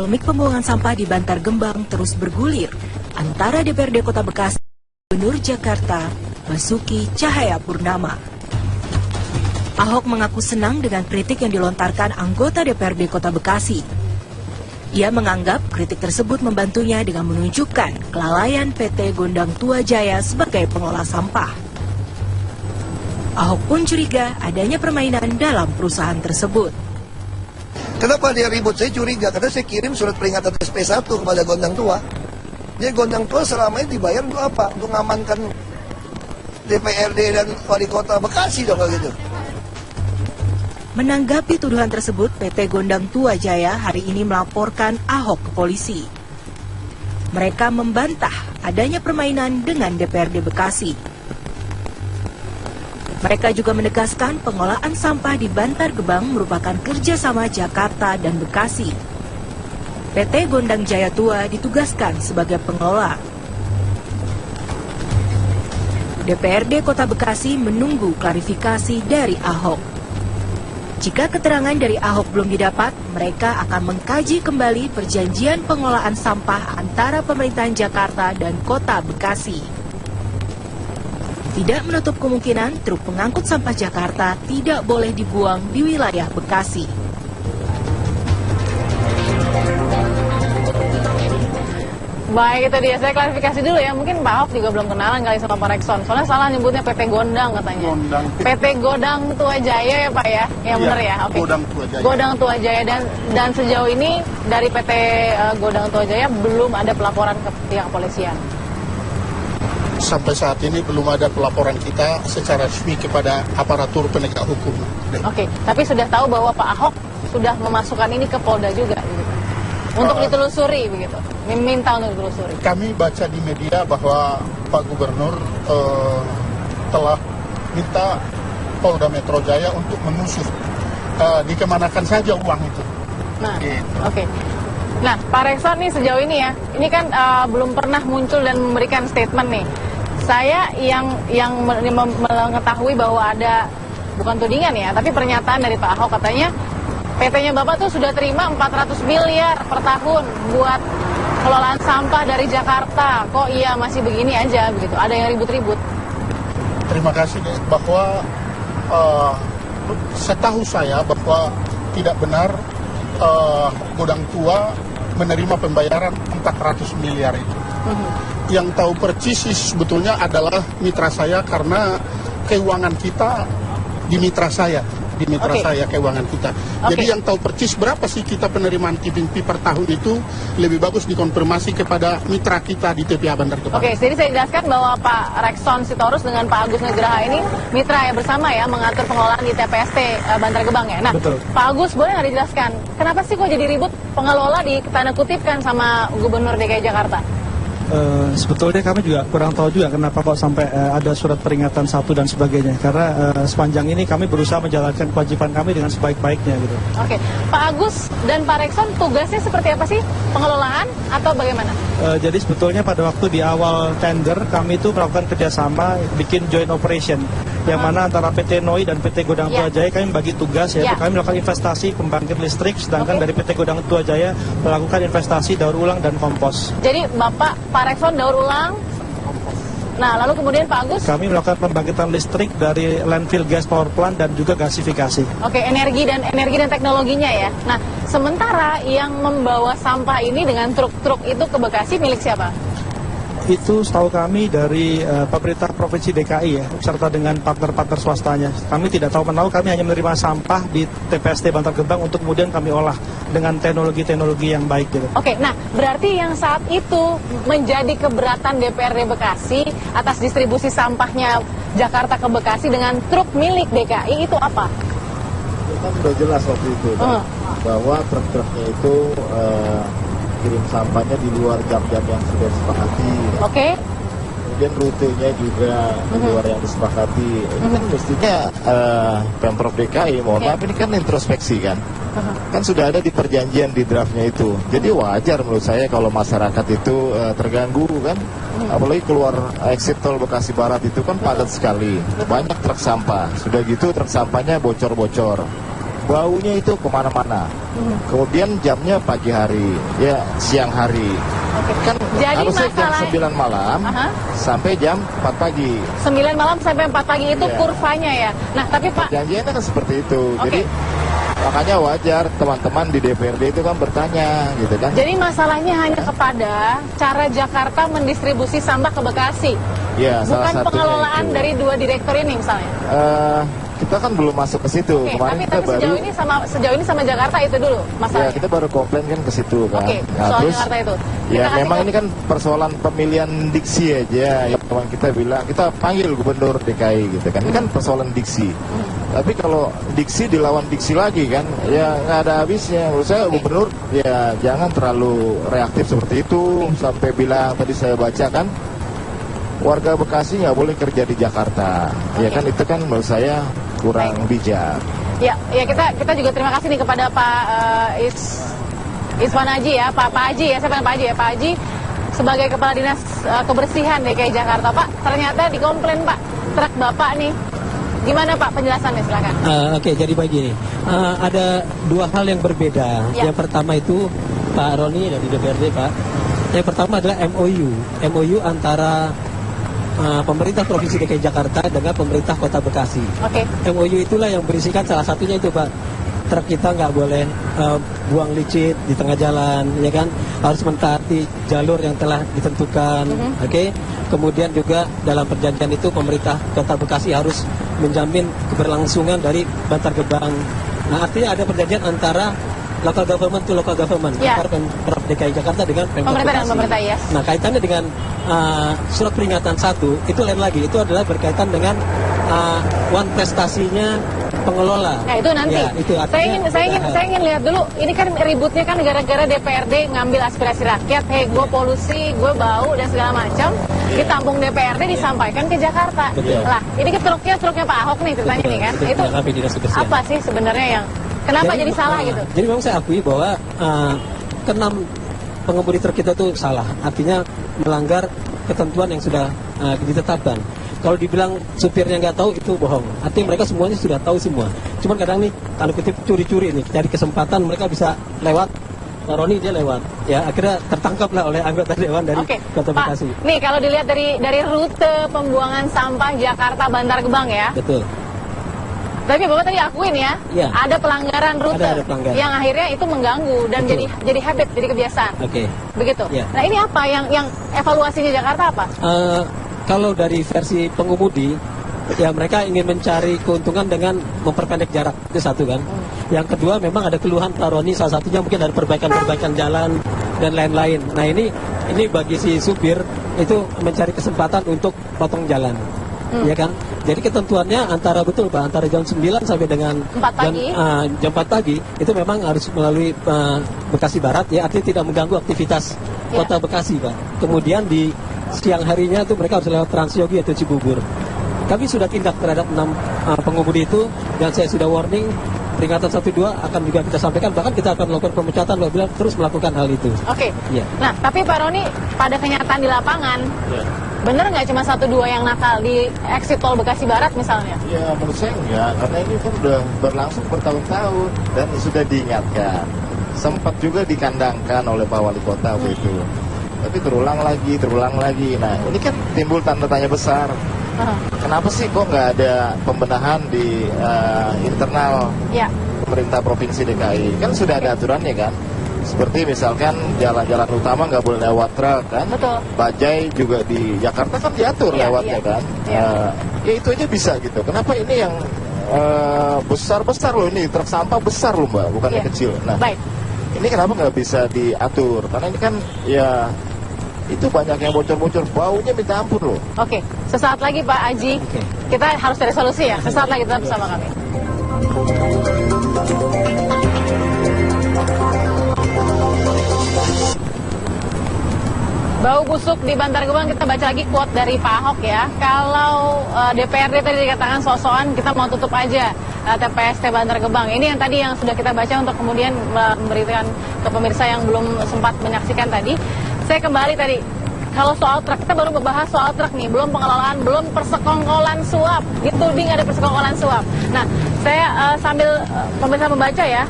polemik pembuangan sampah di Bantar Gebang terus bergulir antara DPRD Kota Bekasi dan Gubernur Jakarta, Basuki Cahayapurnama. Ahok mengaku senang dengan kritik yang dilontarkan anggota DPRD Kota Bekasi. Ia menganggap kritik tersebut membantunya dengan menunjukkan kelalaian PT Gondang Tua Jaya sebagai pengelola sampah. Ahok pun curiga adanya permainan dalam perusahaan tersebut. Kenapa dia ribut? Saya curiga, karena saya kirim surat peringatan SP1 kepada Gondang Tua. Dia Gondang Tua selama ini dibayar untuk apa? Untuk mengamankan DPRD dan Wali Kota Bekasi dong kalau gitu. Menanggapi tuduhan tersebut, PT Gondang Tua Jaya hari ini melaporkan Ahok ke polisi. Mereka membantah adanya permainan dengan DPRD Bekasi. Mereka juga menegaskan pengolahan sampah di Bantar Gebang merupakan kerjasama Jakarta dan Bekasi. PT Gondang Jaya Tua ditugaskan sebagai pengelola. DPRD Kota Bekasi menunggu klarifikasi dari Ahok. Jika keterangan dari Ahok belum didapat, mereka akan mengkaji kembali perjanjian pengelolaan sampah antara pemerintahan Jakarta dan Kota Bekasi. Tidak menutup kemungkinan truk pengangkut sampah Jakarta tidak boleh dibuang di wilayah Bekasi. Baik, itu dia. Saya klarifikasi dulu ya. Mungkin Pak Ahok juga belum kenalan kali sama Pak Rexon. Soalnya salah nyebutnya PT Gondang katanya. PT Gondang Tua Jaya ya Pak ya? Yang benar ya? Oke. Gondang Tua Jaya. Gondang Tua Jaya. Dan sejauh ini dari PT Gondang Tua Jaya belum ada pelaporan ke pihak kepolisian. Sampai saat ini belum ada pelaporan kita secara resmi kepada aparatur penegak hukum. Oke, tapi sudah tahu bahwa Pak Ahok sudah memasukkan ini ke Polda juga gitu. Untuk ditelusuri begitu. Minta untuk ditelusuri. Kami baca di media bahwa Pak Gubernur telah minta Polda Metro Jaya untuk mengusut dikemanakan saja uang itu. Nah, gitu. Oke. Nah, Pak Rexon nih sejauh ini ya, ini kan belum pernah muncul dan memberikan statement nih. Saya yang mengetahui bahwa ada, bukan tudingan ya, tapi pernyataan dari Pak Ahok katanya PT-nya Bapak tuh sudah terima 400 miliar per tahun buat pengelolaan sampah dari Jakarta. Kok iya masih begini aja begitu? Ada yang ribut-ribut. Terima kasih bahwa setahu saya bahwa tidak benar Gondang Tua menerima pembayaran 400 miliar itu. Yang tahu persis sebetulnya adalah mitra saya karena keuangan kita di mitra saya. Di mitra saya keuangan kita. Jadi yang tahu persis berapa sih kita penerimaan tipping fee per tahun itu lebih bagus dikonfirmasi kepada mitra kita di TPA Bantar Gebang. Oke, jadi saya jelaskan bahwa Pak Rexon Sitorus dengan Pak Agus Nugraha ini mitra ya bersama ya mengatur pengelolaan di TPST Bantar Gebang ya. Nah, betul. Pak Agus boleh nggak dijelaskan kenapa sih kok jadi ribut pengelola di tanda kutip kan sama Gubernur DKI Jakarta? Sebetulnya kami juga kurang tahu juga kenapa kok sampai ada surat peringatan 1 dan sebagainya. Karena sepanjang ini kami berusaha menjalankan kewajiban kami dengan sebaik-baiknya gitu. Oke, Pak Agus dan Pak Rexon tugasnya seperti apa sih? Pengelolaan atau bagaimana? Jadi sebetulnya pada waktu di awal tender kami itu melakukan kerjasama bikin joint operation. Yang mana antara PT NOI dan PT Gondang Tua Jaya kami bagi tugas yaitu kami melakukan investasi pembangkit listrik, sedangkan dari PT Gondang Tua Jaya melakukan investasi daur ulang dan kompos. Jadi Bapak Pak Rexon daur ulang. Nah, lalu kemudian Pak Agus? Kami melakukan pembangkitan listrik dari landfill gas power plant dan juga gasifikasi. Oke, energi dan teknologinya ya. Nah, sementara yang membawa sampah ini dengan truk-truk itu ke Bekasi milik siapa? Itu setahu kami dari pemerintah Provinsi DKI ya, serta dengan partner-partner swastanya. Kami tidak tahu menahu, kami hanya menerima sampah di TPST Bantar Gebang untuk kemudian kami olah dengan teknologi-teknologi yang baik gitu. Oke, nah berarti yang saat itu menjadi keberatan DPRD Bekasi atas distribusi sampahnya Jakarta ke Bekasi dengan truk milik DKI itu apa? Kan sudah jelas waktu itu bahwa truk-truknya itu kirim sampahnya di luar jam-jam yang sudah disepakati. Oke. Kemudian rutenya juga di luar yang disepakati. Ini kan mestinya Pemprov DKI, mohon maaf ini kan introspeksi kan. Kan sudah ada di perjanjian di draftnya itu. Jadi wajar menurut saya kalau masyarakat itu terganggu kan. Apalagi keluar exit tol Bekasi Barat itu kan padat sekali. Banyak truk sampah. Sudah gitu truk sampahnya bocor-bocor. baunya itu kemana-mana. Kemudian jamnya pagi hari, ya siang hari. Kan Jadi harusnya jam masalah- 9 malam sampai jam 4 pagi. 9 malam sampai 4 pagi itu Iya. kurvanya ya. Nah, tapi Pak, Janjinya kan seperti itu. Oke. Jadi makanya wajar teman-teman di DPRD itu kan bertanya gitu kan. jadi masalahnya hanya kepada cara Jakarta mendistribusi sampah ke Bekasi. Ya, salah Bukan satunya pengelolaan itu. dari 2 direktur ini misalnya. Kita kan belum masuk ke situ. Oke, Kemarin tapi kita baru sejauh ini sama Jakarta itu dulu ya masalahnya. kita baru komplain kan ke situ kan. Oke, Nah, soal terus Jakarta itu. ya Kita memang kasih ini kan persoalan pemilihan diksi aja. Ya teman kita bilang kita panggil gubernur DKI gitu kan. Ini kan persoalan diksi. Tapi kalau diksi dilawan diksi lagi kan, ya nggak ada habisnya. Menurut saya gubernur ya jangan terlalu reaktif seperti itu sampai bilang tadi saya baca kan warga Bekasi nggak boleh kerja di Jakarta. Ya kan itu kan menurut saya kurang bijak. Ya, kita juga terima kasih nih kepada Pak Iswan Haji ya, Pak Haji ya, saya panggil Pak Haji ya, Pak Haji sebagai Kepala Dinas Kebersihan DKI Jakarta. Pak, ternyata dikomplain Pak, truk Bapak nih. Gimana Pak penjelasannya, silakan. Oke, jadi begini, ada 2 hal yang berbeda. Ya. Yang pertama itu Pak Roni dari DPRD Pak. Yang pertama adalah MOU antara pemerintah Provinsi DKI Jakarta dengan pemerintah Kota Bekasi. Oke. MOU itulah yang berisikan salah satunya itu Pak, truk kita nggak boleh buang licin di tengah jalan, ya kan, harus mentaati jalur yang telah ditentukan. Oke. Kemudian juga dalam perjanjian itu pemerintah Kota Bekasi harus menjamin keberlangsungan dari Bantar Gebang. Nah, artinya ada perjanjian antara local government to local government, Ya. antara Pemprov DKI Jakarta dengan Pemprov Pemerintah dan Bekasi. pemerintah, yes. Nah, kaitannya dengan surat peringatan 1 itu lain lagi, itu adalah berkaitan dengan one prestasinya pengelola. Nah, itu nanti. Ya, itu artinya saya ingin lihat dulu. Ini kan ributnya kan gara-gara DPRD ngambil aspirasi rakyat. Hei, gue polusi, gue bau dan segala macam. Ditampung DPRD disampaikan ke Jakarta. Betul. Lah, ini kan truknya Pak Ahok nih ceritanya nih kan. Itu yang kami dinas kebersihan. apa sih sebenarnya yang kenapa jadi salah gitu? Jadi memang saya akui bahwa ke-6 pengemudi truk kita itu salah. Artinya melanggar ketentuan yang sudah ditetapkan. Kalau dibilang supirnya nggak tahu itu bohong. Artinya mereka semuanya sudah tahu semua. Cuman kadang nih kalau kutip curi-curi nih, cari kesempatan mereka bisa lewat. Pak Roni dia lewat, ya akhirnya tertangkaplah oleh anggota dewan dari Oke, Kota Pak. Bekasi. Nih kalau dilihat dari rute pembuangan sampah Jakarta Bantar Gebang ya. Betul. Tapi Bapak tadi akuin ya, Iya. ada pelanggaran rute Ada pelanggaran. yang akhirnya itu mengganggu dan Betul. jadi habit, jadi kebiasaan. Oke. Begitu. Iya. Nah, ini apa yang evaluasinya Jakarta apa? Kalau dari versi pengemudi, ya mereka ingin mencari keuntungan dengan memperpendek jarak, itu satu kan. Yang kedua memang ada keluhan Pak Roni, salah satunya mungkin ada perbaikan jalan dan lain-lain. Nah ini bagi si supir itu mencari kesempatan untuk potong jalan, ya kan. Jadi ketentuannya antara jam 9 sampai dengan 4 pagi. jam 4 pagi itu memang harus melalui Bekasi Barat, ya artinya tidak mengganggu aktivitas Ya. Kota Bekasi, Pak. Kemudian di siang harinya itu mereka harus lewat Transyogi atau Cibubur. Kami sudah tindak terhadap 6 pengemudi itu dan saya sudah warning peringatan 1-2 akan juga kita sampaikan, bahkan kita akan melakukan pemecatan apabila terus melakukan hal itu. Oke. Iya. Nah, tapi Pak Roni pada kenyataan di lapangan, bener nggak cuma 1-2 yang nakal di exit tol Bekasi Barat misalnya? Ya menurut saya enggak, karena ini kan udah berlangsung bertahun-tahun dan sudah diingatkan. Sempat juga dikandangkan oleh Pak Wali Kota begitu. Tapi terulang lagi. Nah ini kan timbul tanda tanya besar. Kenapa sih kok nggak ada pembenahan di internal Ya. pemerintah Provinsi DKI? Kan sudah ada aturannya kan. Seperti misalkan jalan-jalan utama nggak boleh lewat truk kan. Betul. Bajai juga di Jakarta kan diatur Iya, lewatnya iya. kan. Iya. Ya itu aja bisa gitu. Kenapa ini yang besar-besar loh, ini truk sampah besar loh Mbak, bukan yang Iya. kecil. Nah Baik. ini kenapa nggak bisa diatur? Karena ini kan ya itu banyak yang bocor-bocor, baunya minta ampun loh. Oke. Sesaat lagi Pak Aji, Oke. kita harus cari solusi ya. Sesaat lagi tetap bersama kami. Bau busuk di Bantar Gebang, kita baca lagi quote dari Pak Ahok ya. Kalau DPRD tadi dikatakan sok-sokan, kita mau tutup aja TPST Bantar Gebang. Ini yang tadi yang sudah kita baca untuk kemudian memberikan ke pemirsa yang belum sempat menyaksikan tadi. Saya kembali tadi, kalau soal truk, kita baru membahas soal truk nih, belum pengelolaan, belum persekongkolan suap, dituding ada persekongkolan suap. Nah, saya sambil pemirsa membaca ya,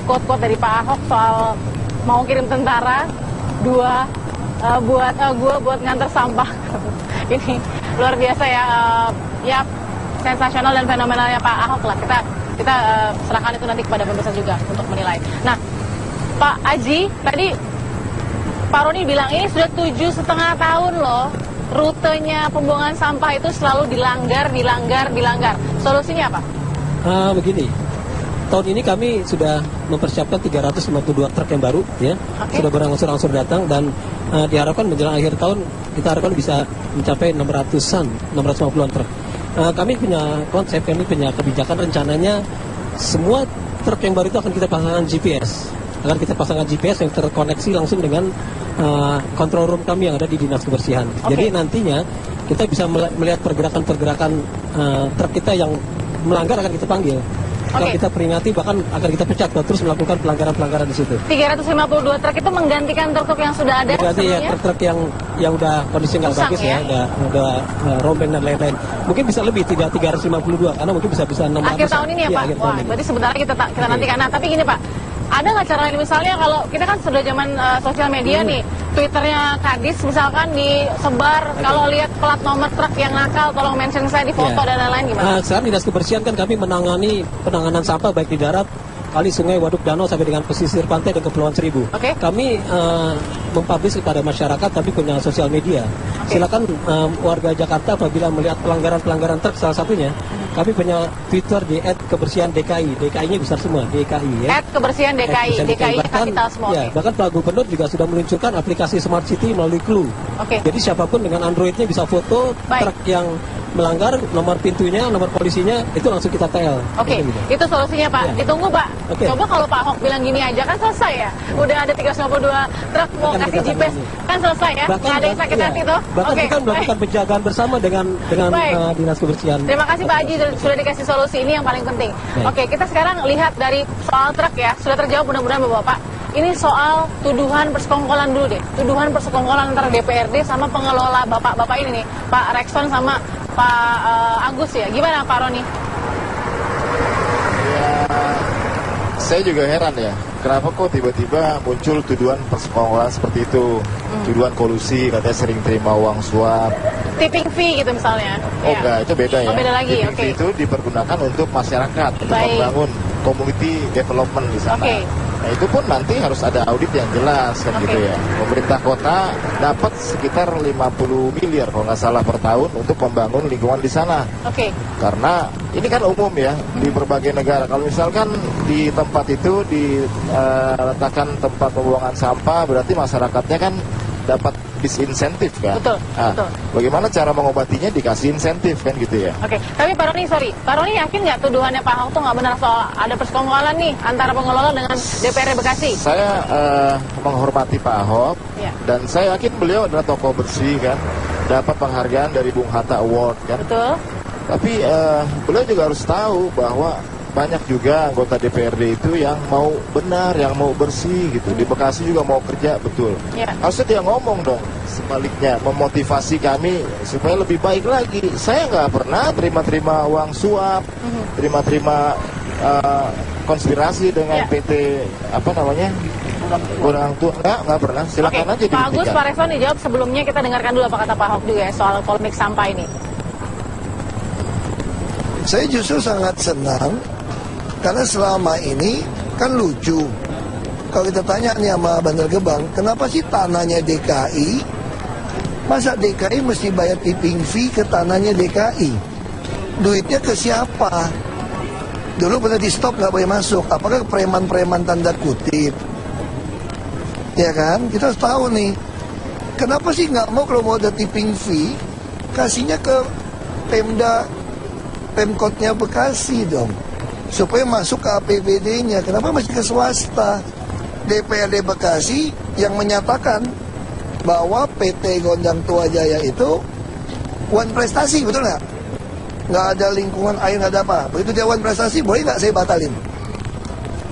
quote-quote dari Pak Ahok soal mau kirim tentara, buat nganter sampah. Ini luar biasa ya, ya sensasional dan fenomenalnya Pak Ahok lah. Kita serahkan itu nanti kepada pemirsa juga untuk menilai. Nah, Pak Aji, tadi Pak Roni bilang ini sudah 7,5 tahun loh rutenya pembuangan sampah itu selalu dilanggar. Solusinya apa? Begini, tahun ini kami sudah mempersiapkan 352 truk yang baru, ya, sudah berangsur-angsur datang dan diharapkan menjelang akhir tahun kita harapkan bisa mencapai 650-an truk. Kami punya konsep, kami punya kebijakan, rencananya semua truk yang baru itu akan kita pasangkan GPS. Akan kita pasangkan GPS yang terkoneksi langsung dengan control room kami yang ada di Dinas Kebersihan. Jadi nantinya kita bisa melihat pergerakan-pergerakan truk kita yang melanggar akan kita panggil. Akan kita peringati, bahkan akan kita pecat kalau terus melakukan pelanggaran-pelanggaran di situ. 352 truk itu menggantikan truk yang sudah ada sebelumnya? Ya, truk-truk yang udah kondisi nggak bagus ya, udah rombeng dan lain-lain. Mungkin bisa lebih, tidak 352, karena mungkin bisa 600. Akhir tahun ini ya, Pak? Wah, berarti sebentar lagi kita nantikan. Nah, tapi gini Pak, ada nggak cara lain, misalnya kalau kita kan sudah zaman sosial media nih, Twitternya Kadis misalkan disebar, kalau lihat plat nomor truk yang nakal, tolong mention saya di foto dan lain-lain, gimana? Sekarang Dinas Kebersihan kan kami menangani penanganan sampah baik di darat, kali, sungai, waduk, danau sampai dengan pesisir pantai dan Kepulauan Seribu. Kami mempublish kepada masyarakat, tapi punya sosial media. Silakan warga Jakarta apabila melihat pelanggaran-pelanggaran truk, salah satunya kami punya Twitter di @kebersihan_DKI. DKI-nya besar semua, DKI ya. @kebersihan_DKI, DKI kapital semua. Ya, bahkan Pak Gubernur juga sudah meluncurkan aplikasi Smart City melalui Clue. Jadi siapapun dengan Android-nya bisa foto truk yang melanggar, nomor pintunya, nomor polisinya, itu langsung kita TL. Itu solusinya Pak. Ditunggu Pak. Coba kalau Pak Ahok bilang gini aja, kan selesai ya. Udah ada 352 truk mau kasih GPS, kan selesai ya. Nggak ada yang sakit hati tuh. Bahkan kita melakukan penjagaan bersama dengan Dinas Kebersihan. Terima kasih Pak Haji sudah dikasih solusi, ini yang paling penting. Kita sekarang lihat dari soal truk ya, sudah terjawab mudah-mudahan Bapak. Ini soal tuduhan persekongkolan dulu deh. Tuduhan persekongkolan antara DPRD sama pengelola bapak-bapak ini nih, Pak Rekson sama Pak Agus ya. Gimana Pak Roni? Ya, saya juga heran ya. Kenapa kok tiba-tiba muncul tuduhan persekongkolan seperti itu? Tuduhan kolusi, katanya sering terima uang suap. Tipping fee gitu misalnya. Enggak, itu beda ya. Beda lagi, tipping fee itu dipergunakan untuk masyarakat, untuk membangun community development di sana. Nah, itu pun nanti harus ada audit yang jelas kan gitu ya. Pemerintah kota dapat sekitar 50 miliar kalau nggak salah per tahun untuk membangun lingkungan di sana. Karena ini kan umum ya di berbagai negara. Kalau misalkan di tempat itu diletakkan tempat pembuangan sampah, berarti masyarakatnya kan dapat disinsentif kan. Betul. Bagaimana cara mengobatinya? Dikasih insentif kan gitu ya. Tapi Pak Roni, Pak Roni yakin nggak tuduhannya Pak Ahok tuh nggak benar soal ada persekongkolan nih antara pengelola dengan DPRD Bekasi? Saya menghormati Pak Ahok dan saya yakin beliau adalah tokoh bersih kan, dapat penghargaan dari Bung Hatta Award kan. Betul. Tapi beliau juga harus tahu bahwa banyak juga anggota DPRD itu yang mau benar, yang mau bersih gitu. Di Bekasi juga mau kerja, betul. Harusnya dia ngomong dong, sebaliknya memotivasi kami supaya lebih baik lagi. Saya nggak pernah terima-terima uang suap, terima-terima konspirasi dengan PT apa namanya, Gudang Tua, nggak pernah. Silakan aja dibuktikan. Pak Agus, Pak Rekson dijawab. Sebelumnya kita dengarkan dulu apa kata Pak Ahok juga ya soal polemik sampah ini. Saya justru sangat senang karena selama ini kan lucu. Kalau kita tanya nih sama Bantar Gebang, kenapa sih tanahnya DKI? Masa DKI mesti bayar tipping fee ke tanahnya DKI? Duitnya ke siapa? Dulu pernah di stop nggak boleh masuk. Apakah preman-preman tanda kutip? Ya kan? Kita harus tahu nih. Kenapa sih nggak mau kalau mau ada tipping fee, kasihnya ke Pemkotnya Bekasi dong, supaya masuk ke APBD-nya. Kenapa masih ke swasta? DPRD Bekasi yang menyatakan bahwa PT Gondang Tua Jaya itu one prestasi, betul nggak? Nggak ada lingkungan air, nggak ada apa. Begitu dia one prestasi, boleh nggak saya batalin?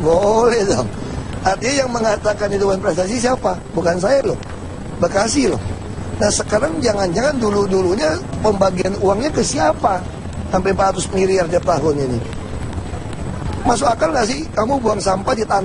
Boleh dong. Artinya yang mengatakan itu one prestasi siapa? Bukan saya loh. Bekasi loh. Nah sekarang jangan-jangan dulu-dulunya pembagian uangnya ke siapa? Sampai 400 miliar tiap tahun ini. Masuk akal nggak sih kamu buang sampah di tanah